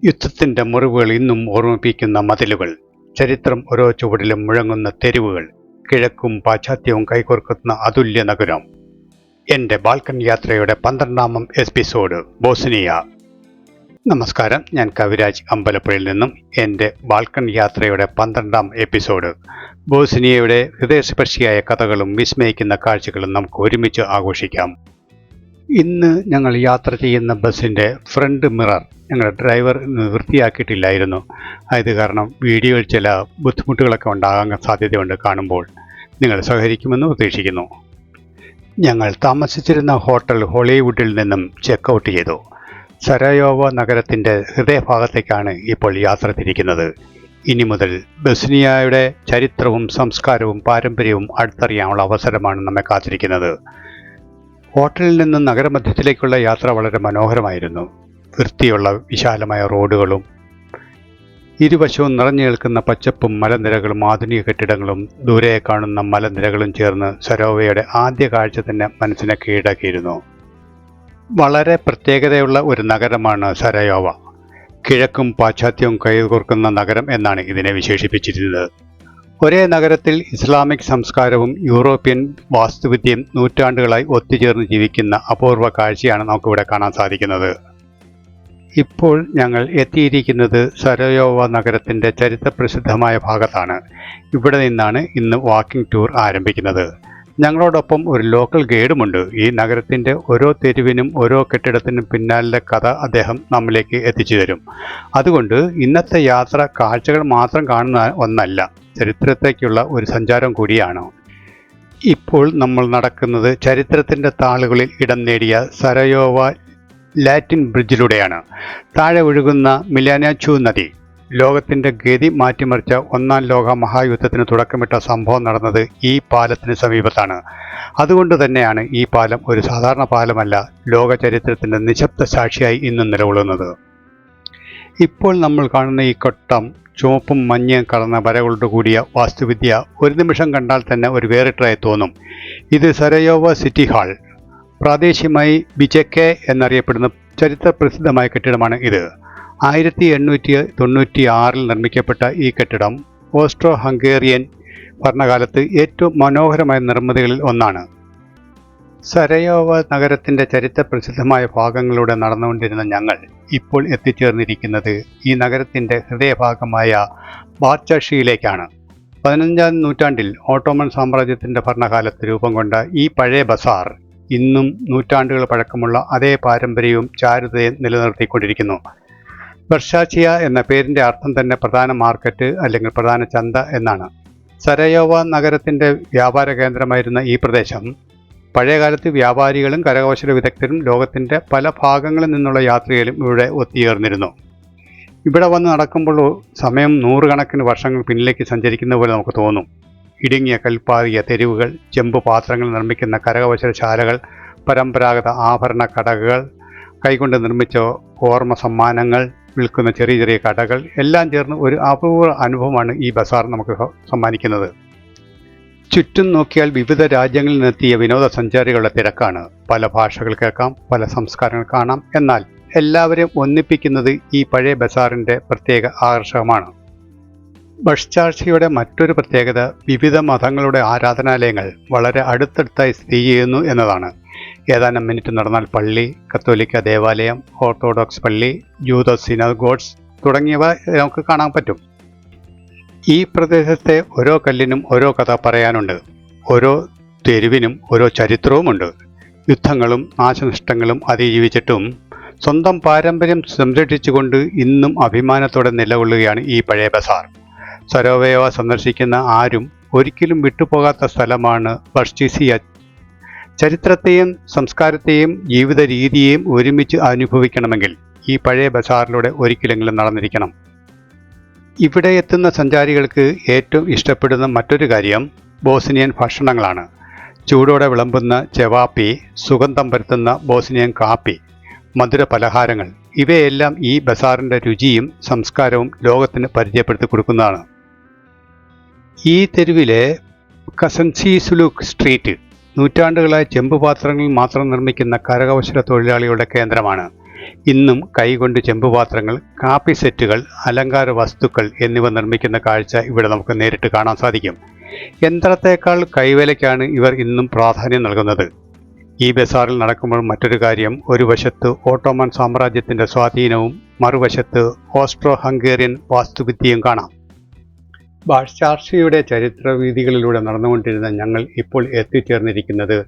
യുദ്ധത്തിന്റെ മുറിവുകൾ ഇന്നും ഓർമ്മിപ്പിക്കുന്ന മതിലുകൾ, ചരിത്രം ഓരോ ചുവടിലും മുഴങ്ങുന്ന തെരുവുകൾ, കിഴക്കും പാശ്ചാത്യവും കൈകോർക്കുന്ന അതുല്യ നഗരം. എൻ്റെ ബാൽക്കൺ യാത്രയുടെ 12ാം എപ്പിസോഡ് ബോസ്നിയ. നമസ്കാരം, ഞാൻ കവിരാജ് അമ്പലപ്പുഴയിൽ നിന്നും. എൻ്റെ ബാൽക്കൺ യാത്രയുടെ 12ാം എപ്പിസോഡ് ബോസ്നിയയുടെ ഹൃദയസ്പർശിയായ കഥകളും വിസ്മയിക്കുന്ന കാഴ്ചകളും നമുക്ക് ഒരുമിച്ച് ആഘോഷിക്കാം. ഇന്ന് ഞങ്ങൾ യാത്ര ചെയ്യുന്ന ബസ്സിൻ്റെ ഫ്രണ്ട് മിറർ ഞങ്ങളുടെ ഡ്രൈവർ വൃത്തിയാക്കിയിട്ടില്ലായിരുന്നു. അത് കാരണം വീഡിയോയിൽ ചില ബുദ്ധിമുട്ടുകളൊക്കെ ഉണ്ടാകാൻ സാധ്യതയുണ്ട്. കാണുമ്പോൾ നിങ്ങൾ സഹകരിക്കുമെന്ന് പ്രതീക്ഷിക്കുന്നു. ഞങ്ങൾ താമസിച്ചിരുന്ന ഹോട്ടൽ ഹോളിവുഡിൽ നിന്നും ചെക്ക് ഔട്ട് ചെയ്തു. സരായോവോ നഗരത്തിൻ്റെ ഹൃദയഭാഗത്തേക്കാണ് ഇപ്പോൾ യാത്ര തിരിക്കുന്നത്. ഇനി മുതൽ ബോസ്നിയയുടെ ചരിത്രവും സംസ്കാരവും പാരമ്പര്യവും അടുത്തറിയാനുള്ള അവസരമാണ് നമ്മെ കാത്തിരിക്കുന്നത്. ഹോട്ടലിൽ നിന്നും നഗരമധ്യത്തിലേക്കുള്ള യാത്ര വളരെ മനോഹരമായിരുന്നു. വൃത്തിയുള്ള വിശാലമായ റോഡുകളും ഇരുവശവും നിറഞ്ഞു നിൽക്കുന്ന പച്ചപ്പും മലനിരകളും ആധുനിക കെട്ടിടങ്ങളും ദൂരെ കാണുന്ന മലനിരകളും ചേർന്ന് സരായോവോയുടെ ആദ്യ കാഴ്ച തന്നെ മനസ്സിനെ കീഴടക്കിയിരുന്നു. വളരെ പ്രത്യേകതയുള്ള ഒരു നഗരമാണ് സരായോവോ. കിഴക്കും പാശ്ചാത്യവും കൈകോർക്കുന്ന നഗരം എന്നാണ് ഇതിനെ വിശേഷിപ്പിച്ചിരുന്നത്. ഒരേ നഗരത്തിൽ ഇസ്ലാമിക് സംസ്കാരവും യൂറോപ്യൻ വാസ്തുവിദ്യയും നൂറ്റാണ്ടുകളായി ഒത്തുചേർന്ന് ജീവിക്കുന്ന അപൂർവ കാഴ്ചയാണ് നമുക്കിവിടെ കാണാൻ സാധിക്കുന്നത്. ഇപ്പോൾ ഞങ്ങൾ എത്തിയിരിക്കുന്നത് സരായോവോ നഗരത്തിൻ്റെ ചരിത്രപ്രസിദ്ധമായ ഭാഗത്താണ്. ഇവിടെ നിന്നാണ് ഇന്ന് വാക്കിംഗ് ടൂർ ആരംഭിക്കുന്നത്. ഞങ്ങളോടൊപ്പം ഒരു ലോക്കൽ ഗൈഡുമുണ്ട്. ഈ നഗരത്തിൻ്റെ ഓരോ തെരുവിനും ഓരോ കെട്ടിടത്തിനും പിന്നാലെ കഥ അദ്ദേഹം നമ്മിലേക്ക് എത്തിച്ചു തരും. അതുകൊണ്ട് ഇന്നത്തെ യാത്ര കാഴ്ചകൾ മാത്രം കാണുന്ന ഒന്നല്ല, ചരിത്രത്തേക്കുള്ള ഒരു സഞ്ചാരം കൂടിയാണ്. ഇപ്പോൾ നമ്മൾ നടക്കുന്നത് ചരിത്രത്തിൻ്റെ താളുകളിൽ ഇടം നേടിയ സരായോവോ ലാറ്റിൻ ബ്രിഡ്ജിലൂടെയാണ്. താഴെ ഒഴുകുന്ന മിലാനാച്ചു നദി ലോകത്തിൻ്റെ ഗതി മാറ്റിമറിച്ച 1ാം ലോക മഹായുദ്ധത്തിന് തുടക്കമിട്ട സംഭവം നടന്നത് ഈ പാലത്തിന് സമീപത്താണ്. അതുകൊണ്ട് തന്നെയാണ് ഈ പാലം ഒരു സാധാരണ പാലമല്ല, ലോക ചരിത്രത്തിൻ്റെ നിശബ്ദ സാക്ഷിയായി ഇന്നും നിലകൊള്ളുന്നത്. ഇപ്പോൾ നമ്മൾ കാണുന്ന ഈ കൊട്ടം ചുവപ്പും മഞ്ഞയും കലർന്ന വരകളോട് കൂടിയ വാസ്തുവിദ്യ ഒരു നിമിഷം കണ്ടാൽ തന്നെ ഒരു വേറിട്ടതായി തോന്നും. ഇത് സരായോവോ സിറ്റി ഹാൾ, പ്രാദേശികമായി ബിജെക്കെ എന്നറിയപ്പെടുന്ന ചരിത്ര പ്രസിദ്ധമായ കെട്ടിടമാണ് ഇത്. 1896 നിർമ്മിക്കപ്പെട്ട ഈ കെട്ടിടം ഓസ്ട്രോ ഹംഗേറിയൻ ഭരണകാലത്ത് ഏറ്റവും മനോഹരമായ നിർമ്മിതികളിൽ ഒന്നാണ്. സരായോവോ നഗരത്തിൻ്റെ ചരിത്ര പ്രസിദ്ധമായ ഭാഗങ്ങളിലൂടെ നടന്നുകൊണ്ടിരുന്ന ഞങ്ങൾ ഇപ്പോൾ എത്തിച്ചേർന്നിരിക്കുന്നത് ഈ നഗരത്തിൻ്റെ ഹൃദയഭാഗമായ ബാർച്ചാഷിയിലേക്കാണ്. 15ാം നൂറ്റാണ്ടിൽ ഓട്ടോമൻ സാമ്രാജ്യത്തിൻ്റെ ഭരണകാലത്ത് രൂപം കൊണ്ട ഈ പഴയ ബസാർ ഇന്നും നൂറ്റാണ്ടുകൾ പഴക്കമുള്ള അതേ പാരമ്പര്യവും ചാരുതയും നിലനിർത്തിക്കൊണ്ടിരിക്കുന്നു. ബർഷാച്ചിയ എന്ന പേരിൻ്റെ അർത്ഥം തന്നെ പ്രധാന മാർക്കറ്റ് അല്ലെങ്കിൽ പ്രധാന ചന്ത എന്നാണ്. സരായോവോ നഗരത്തിൻ്റെ വ്യാപാര കേന്ദ്രമായിരുന്ന ഈ പ്രദേശം പഴയകാലത്ത് വ്യാപാരികളും കരകൗശല വിദഗ്ധരും ലോകത്തിൻ്റെ പല ഭാഗങ്ങളിൽ നിന്നുള്ള യാത്രികരും ഇവിടെ ഒത്തുചേർന്നിരുന്നു. ഇവിടെ വന്ന് നടക്കുമ്പോൾ സമയം 100 കണക്കിന് വർഷങ്ങൾ പിന്നിലേക്ക് സഞ്ചരിക്കുന്ന പോലെ നമുക്ക് തോന്നും. ഇടുങ്ങിയ കൽപ്പാകിയ തെരുവുകൾ, ചെമ്പ് പാത്രങ്ങൾ നിർമ്മിക്കുന്ന കരകൗശലശാലകൾ, പരമ്പരാഗത ആഭരണ കടകൾ, കൈകൊണ്ട് നിർമ്മിച്ച ഓർമ്മ സമ്മാനങ്ങൾ വിൽക്കുന്ന ചെറിയ ചെറിയ കടകൾ എല്ലാം ചേർന്ന് ഒരു അപൂർവ അനുഭവമാണ് ഈ ബസാർ നമുക്ക് സമ്മാനിക്കുന്നത്. ചുറ്റും നോക്കിയാൽ വിവിധ രാജ്യങ്ങളിൽ നിന്നെത്തിയ വിനോദസഞ്ചാരികളുടെ തിരക്കാണ്. പല ഭാഷകൾ കേൾക്കാം, പല സംസ്കാരങ്ങൾ കാണാം. എന്നാൽ എല്ലാവരെയും ഒന്നിപ്പിക്കുന്നത് ഈ പഴയ ബസാറിൻ്റെ പ്രത്യേക ആകർഷകമാണ്. ബർഷാച്ചിയുടെ മറ്റൊരു പ്രത്യേകത വിവിധ മതങ്ങളുടെ ആരാധനാലയങ്ങൾ വളരെ അടുത്തടുത്തായി സ്ഥിതി ചെയ്യുന്നു എന്നതാണ്. ഏതാനും മിനിറ്റ് നടന്നാൽ പള്ളി, കത്തോലിക്ക ദേവാലയം, ഓർത്തഡോക്സ് പള്ളി, ജൂത സിനഗോഗ്സ് തുടങ്ങിയവ നമുക്ക് കാണാൻ പറ്റും. ഈ പ്രദേശത്തെ ഓരോ കല്ലിനും ഓരോ കഥ പറയാനുണ്ട്. ഓരോ തെരുവിനും ഓരോ ചരിത്രവുമുണ്ട്. യുദ്ധങ്ങളും നാശനഷ്ടങ്ങളും അതിജീവിച്ചിട്ടും സ്വന്തം പാരമ്പര്യം സംരക്ഷിച്ചുകൊണ്ട് ഇന്നും അഭിമാനത്തോടെ നിലകൊള്ളുകയാണ് ഈ പഴയ ബസാർ. സരായോവോ സന്ദർശിക്കുന്ന ആരും ഒരിക്കലും വിട്ടുപോകാത്ത സ്ഥലമാണ് ബർഷാച്ചിയ. ചരിത്രത്തെയും സംസ്കാരത്തെയും ജീവിത രീതിയെയും ഒരുമിച്ച് അനുഭവിക്കണമെങ്കിൽ ഈ പഴയ ബസാറിലൂടെ ഒരിക്കലെങ്കിലും നടന്നിരിക്കണം. ഇവിടെ എത്തുന്ന സഞ്ചാരികൾക്ക് ഏറ്റവും ഇഷ്ടപ്പെടുന്ന മറ്റൊരു കാര്യം ബോസ്നിയൻ ഭക്ഷണങ്ങളാണ്. ചൂടോടെ വിളമ്പുന്ന ചെവാപ്പി, സുഗന്ധം പരത്തുന്ന ബോസ്നിയൻ കാപ്പി, മധുര പലഹാരങ്ങൾ, ഇവയെല്ലാം ഈ ബസാറിൻ്റെ രുചിയും സംസ്കാരവും ലോകത്തിന് പരിചയപ്പെടുത്തി കൊടുക്കുന്നതാണ്. ഈ തെരുവിലെ കസൻസിസുലുക് സ്ട്രീറ്റ് നൂറ്റാണ്ടുകളായി ചെമ്പുപാത്രങ്ങളിൽ മാത്രം നിർമ്മിക്കുന്ന കരകൗശല തൊഴിലാളികളുടെ കേന്ദ്രമാണ്. ഇന്നും കൈകൊണ്ട് ചെമ്പുപാത്രങ്ങൾ, കാപ്പി സെറ്റുകൾ, അലങ്കാര വസ്തുക്കൾ എന്നിവ നിർമ്മിക്കുന്ന കാഴ്ച ഇവിടെ നമുക്ക് നേരിട്ട് കാണാൻ സാധിക്കും. യന്ത്രത്തേക്കാൾ കൈവേലയ്ക്കാണ് ഇവർ ഇന്നും പ്രാധാന്യം നൽകുന്നത്. ഈ ബസാറിൽ നടക്കുമ്പോൾ മറ്റൊരു കാര്യം, ഒരു വശത്ത് ഓട്ടോമൻ സാമ്രാജ്യത്തിൻ്റെ സ്വാധീനവും മറുവശത്ത് ഓസ്ട്രോ ഹംഗേറിയൻ വാസ്തുവിദ്യയും കാണാം. ബാർഷാർഷിയുടെ ചരിത്രവീഥികളിലൂടെ നടന്നുകൊണ്ടിരുന്ന ഞങ്ങൾ ഇപ്പോൾ എത്തിച്ചേർന്നിരിക്കുന്നത്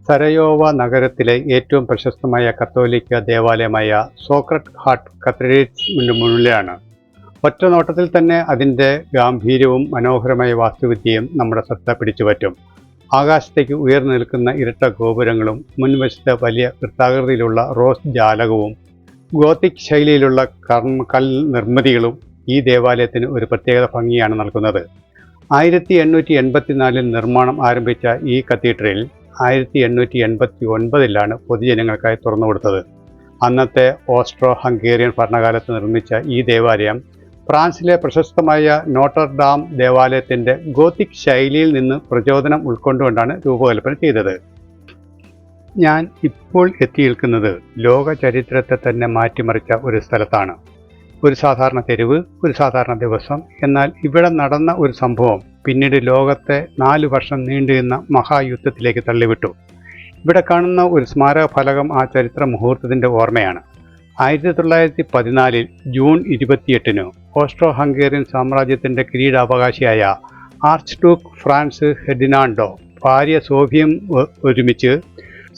സരയോവ നഗരത്തിലെ ഏറ്റവും പ്രശസ്തമായ കത്തോലിക്ക ദേവാലയമായ സോക്രട്ട് ഹാർട്ട് കത്തീഡ്രലിന് മുന്നിലാണ്. ഒറ്റ നോട്ടത്തിൽ തന്നെ അതിൻ്റെ ഗാംഭീര്യവും മനോഹരമായ വാസ്തുവിദ്യയും നമ്മുടെ ശ്രദ്ധ പിടിച്ചുപറ്റും. ആകാശത്തേക്ക് ഉയർന്നു നിൽക്കുന്ന ഇരട്ട ഗോപുരങ്ങളും മുൻവശത്ത് വലിയ വൃത്താകൃതിയിലുള്ള റോസ് ജാലകവും ഗോത്തിക് ശൈലിയിലുള്ള കൽ നിർമ്മിതികളും ഈ ദേവാലയത്തിന് ഒരു പ്രത്യേകത ഭംഗിയാണ് നൽകുന്നത്. 1884 നിർമ്മാണം ആരംഭിച്ച ഈ കത്തീഡ്രൽ 1889 പൊതുജനങ്ങൾക്കായി തുറന്നുകൊടുത്തത്. അന്നത്തെ ഓസ്ട്രോ ഹംഗേറിയൻ ഭരണകാലത്ത് നിർമ്മിച്ച ഈ ദേവാലയം ഫ്രാൻസിലെ പ്രശസ്തമായ നോട്ടർഡാം ദേവാലയത്തിൻ്റെ ഗോത്തിക് ശൈലിയിൽ നിന്ന് പ്രചോദനം ഉൾക്കൊണ്ടുകൊണ്ടാണ് രൂപകൽപ്പന ചെയ്തത്. ഞാൻ ഇപ്പോൾ എത്തി നിൽക്കുന്നത് ലോക ചരിത്രത്തെ തന്നെ മാറ്റിമറിച്ച ഒരു സ്ഥലത്താണ്. ഒരു സാധാരണ തെരുവ്, ഒരു സാധാരണ ദിവസം. എന്നാൽ ഇവിടെ നടന്ന ഒരു സംഭവം പിന്നീട് ലോകത്തെ 4 വർഷം നീണ്ടുനിന്ന മഹായുദ്ധത്തിലേക്ക് തള്ളിവിട്ടു. ഇവിടെ കാണുന്ന ഒരു സ്മാരക ഫലകം ആ ചരിത്ര മുഹൂർത്തത്തിൻ്റെ ഓർമ്മയാണ്. 1914 ജൂൺ 28 ഓസ്ട്രോ ഹംഗേറിയൻ സാമ്രാജ്യത്തിൻ്റെ കിരീടാവകാശിയായ ആർച്ച് ഡ്യൂക്ക് ഫ്രാൻസ് ഫെർഡിനാൻഡോ ഭാര്യ സോഫിയയും ഒരുമിച്ച്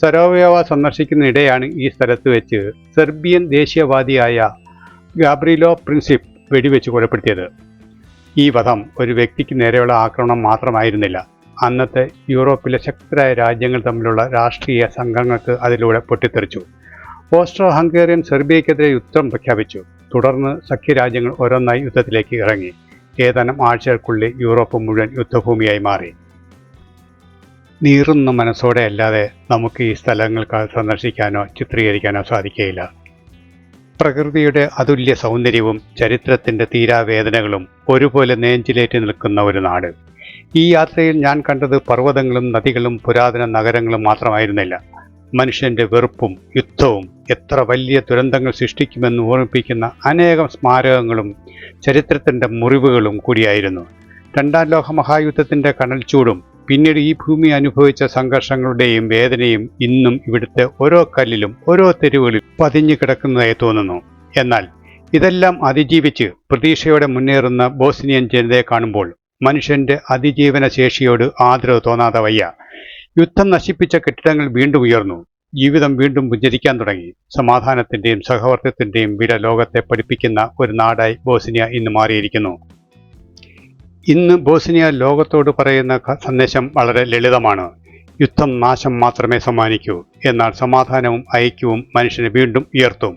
സരോവയോവ സന്ദർശിക്കുന്നതിനിടെയാണ് ഈ സ്ഥലത്ത് വെച്ച് സെർബിയൻ ദേശീയവാദിയായ ഗാബ്രിലോ പ്രിൻസിപ്പ് വെടിവെച്ച് കൊലപ്പെടുത്തിയത്. ഈ വധം ഒരു വ്യക്തിക്ക് നേരെയുള്ള ആക്രമണം മാത്രമായിരുന്നില്ല. അന്നത്തെ യൂറോപ്പിലെ ശക്തരായ രാജ്യങ്ങൾ തമ്മിലുള്ള രാഷ്ട്രീയ സംഘങ്ങൾക്ക് അതിലൂടെ പൊട്ടിത്തെറിച്ചു. ഓസ്ട്രോ ഹംഗേറിയൻ സെർബിയയ്ക്കെതിരെ യുദ്ധം പ്രഖ്യാപിച്ചു. തുടർന്ന് സഖ്യരാജ്യങ്ങൾ ഓരോന്നായി യുദ്ധത്തിലേക്ക് ഇറങ്ങി. ഏതാനും ആഴ്ചകൾക്കുള്ളിൽ യൂറോപ്പ് മുഴുവൻ യുദ്ധഭൂമിയായി മാറി. നീറുന്ന മനസ്സോടെ അല്ലാതെ നമുക്ക് ഈ സ്ഥലങ്ങൾ സന്ദർശിക്കാനോ ചിത്രീകരിക്കാനോ സാധിക്കുകയില്ല. പ്രകൃതിയുടെ അതുല്യ സൗന്ദര്യവും ചരിത്രത്തിൻ്റെ തീരാവേദനകളും ഒരുപോലെ നെഞ്ചിലേറ്റി നിൽക്കുന്ന ഒരു നാട്. ഈ യാത്രയിൽ ഞാൻ കണ്ടത് പർവ്വതങ്ങളും നദികളും പുരാതന നഗരങ്ങളും മാത്രമായിരുന്നില്ല. മനുഷ്യൻ്റെ വെറുപ്പും യുദ്ധവും എത്ര വലിയ ദുരന്തങ്ങൾ സൃഷ്ടിക്കുമെന്ന് ഓർമ്മിപ്പിക്കുന്ന അനേകം സ്മാരകങ്ങളും ചരിത്രത്തിൻ്റെ മുറിവുകളും കൂടിയായിരുന്നു. 2ാം ലോക മഹായുദ്ധത്തിൻ്റെ കനൽച്ചൂടും പിന്നീട് ഈ ഭൂമി അനുഭവിച്ച സംഘർഷങ്ങളുടെയും വേദനയും ഇന്നും ഇവിടുത്തെ ഓരോ കല്ലിലും ഓരോ തെരുവുകളിലും പതിഞ്ഞു കിടക്കുന്നതായി തോന്നുന്നു. എന്നാൽ ഇതെല്ലാം അതിജീവിച്ച് പ്രതീക്ഷയോടെ മുന്നേറുന്ന ബോസ്നിയൻ ജനതയെ കാണുമ്പോൾ മനുഷ്യൻ്റെ അതിജീവന ശേഷിയോട് ആദരവ് തോന്നാതെ വയ്യ. യുദ്ധം നശിപ്പിച്ച കെട്ടിടങ്ങൾ വീണ്ടും ഉയർന്നു. ജീവിതം വീണ്ടും പുഞ്ചരിക്കാൻ തുടങ്ങി. സമാധാനത്തിൻ്റെയും സഹവർത്തിത്വത്തിൻ്റെയും വില ലോകത്തെ പഠിപ്പിക്കുന്ന ഒരു നാടായി ബോസ്നിയ ഇന്ന് മാറിയിരിക്കുന്നു. ഇന്ന് ബോസ്നിയ ലോകത്തോട് പറയുന്ന സന്ദേശം വളരെ ലളിതമാണ്. യുദ്ധം നാശം മാത്രമേ സമ്മാനിക്കൂ, എന്നാൽ സമാധാനവും ഐക്യവും മനുഷ്യനെ വീണ്ടും ഉയർത്തും.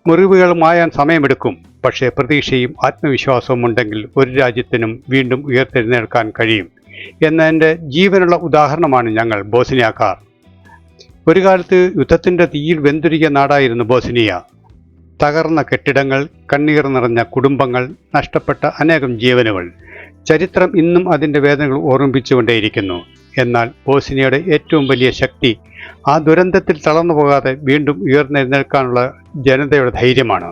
മുറിവുകൾ മായാൻ സമയമെടുക്കും, പക്ഷേ പ്രതീക്ഷയും ആത്മവിശ്വാസവും ഉണ്ടെങ്കിൽ ഒരു രാജ്യത്തിനും വീണ്ടും ഉയർത്തെഴുന്നേൽക്കാൻ കഴിയും എന്നതിൻ്റെ ജീവനുള്ള ഉദാഹരണമാണ് ഞങ്ങൾ ബോസ്നിയക്കാർ. ഒരു കാലത്ത് യുദ്ധത്തിൻ്റെ തീയിൽ വെന്തുരുകിയ നാടായിരുന്നു ബോസ്നിയ. തകർന്ന കെട്ടിടങ്ങൾ, കണ്ണീർ നിറഞ്ഞ കുടുംബങ്ങൾ, നഷ്ടപ്പെട്ട അനേകം ജീവനുകൾ. ചരിത്രം ഇന്നും അതിൻ്റെ വേദനകൾ ഓർമ്മിപ്പിച്ചുകൊണ്ടേയിരിക്കുന്നു. എന്നാൽ ബോസ്നിയയുടെ ഏറ്റവും വലിയ ശക്തി ആ ദുരന്തത്തിൽ തളർന്നു പോകാതെ വീണ്ടും ഉയർന്നെഴുന്നേൽക്കാനുള്ള ജനതയുടെ ധൈര്യമാണ്.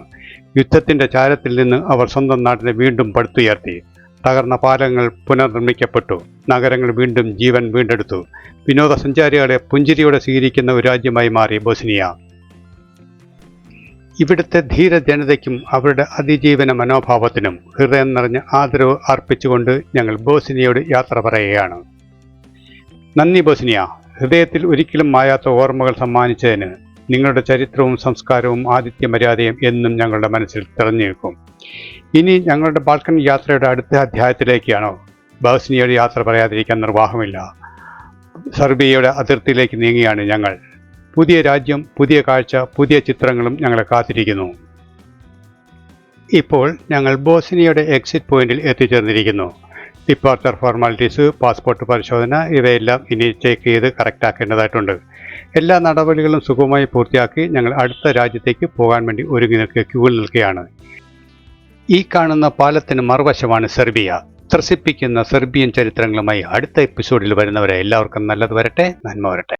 യുദ്ധത്തിൻ്റെ ചാരത്തിൽ നിന്ന് അവർ സ്വന്തം നാട്ടിനെ വീണ്ടും പടുത്തുയർത്തി. തകർന്ന പാലങ്ങൾ പുനർനിർമ്മിക്കപ്പെട്ടു. നഗരങ്ങൾ വീണ്ടും ജീവൻ വീണ്ടെടുത്തു. വിനോദസഞ്ചാരികളെ പുഞ്ചിരിയോടെ സ്വീകരിക്കുന്ന ഒരു രാജ്യമായി മാറി ബോസ്നിയ. ഇവിടുത്തെ ധീര ജനതയ്ക്കും അവരുടെ അതിജീവന മനോഭാവത്തിനും ഹൃദയം നിറഞ്ഞ ആദരവ് അർപ്പിച്ചുകൊണ്ട് ഞങ്ങൾ ബോസ്നിയയോട് യാത്ര പറയുകയാണ്. നന്ദി ബോസ്നിയ. ഹൃദയത്തിൽ ഒരിക്കലും മായാത്ത ഓർമ്മകൾ സമ്മാനിച്ചതിന്. നിങ്ങളുടെ ചരിത്രവും സംസ്കാരവും ആതിഥ്യ മര്യാദയും എന്നും ഞങ്ങളുടെ മനസ്സിൽ തിളങ്ങി നിൽക്കും. ഇനി ഞങ്ങളുടെ ബാൾക്കൻ യാത്രയുടെ അടുത്ത അധ്യായത്തിലേക്കാണോ? ബോസ്നിയയുടെ യാത്ര പറയാതിരിക്കാൻ നിർവാഹമില്ല. സെർബിയയുടെ അതിർത്തിയിലേക്ക് നീങ്ങിയാണ് ഞങ്ങൾ. പുതിയ രാജ്യം, പുതിയ കാഴ്ച, പുതിയ ചിത്രങ്ങളും ഞങ്ങളെ കാത്തിരിക്കുന്നു. ഇപ്പോൾ ഞങ്ങൾ ബോസ്നിയയുടെ എക്സിറ്റ് പോയിന്റിൽ എത്തിച്ചേർന്നിരിക്കുന്നു. ഡിപ്പാർച്ചർ ഫോർമാലിറ്റീസ്, പാസ്പോർട്ട് പരിശോധന ഇവയെല്ലാം ഇനി ചെക്ക് ചെയ്ത് കറക്റ്റാക്കേണ്ടതായിട്ടുണ്ട്. എല്ലാ നടപടികളും സുഗമമായി പൂർത്തിയാക്കി ഞങ്ങൾ അടുത്ത രാജ്യത്തേക്ക് പോകാൻ വേണ്ടി ഒരുങ്ങി ക്യൂവിൽ നിൽക്കുകയാണ്. ഈ കാണുന്ന പാലത്തിന് മറുവശമാണ് സെർബിയ. ത്രസിപ്പിക്കുന്ന സെർബിയൻ ചരിത്രങ്ങളുമായി അടുത്ത എപ്പിസോഡിൽ വരുന്നവരെ എല്ലാവർക്കും നല്ലത് വരട്ടെ, നന്മ വരട്ടെ.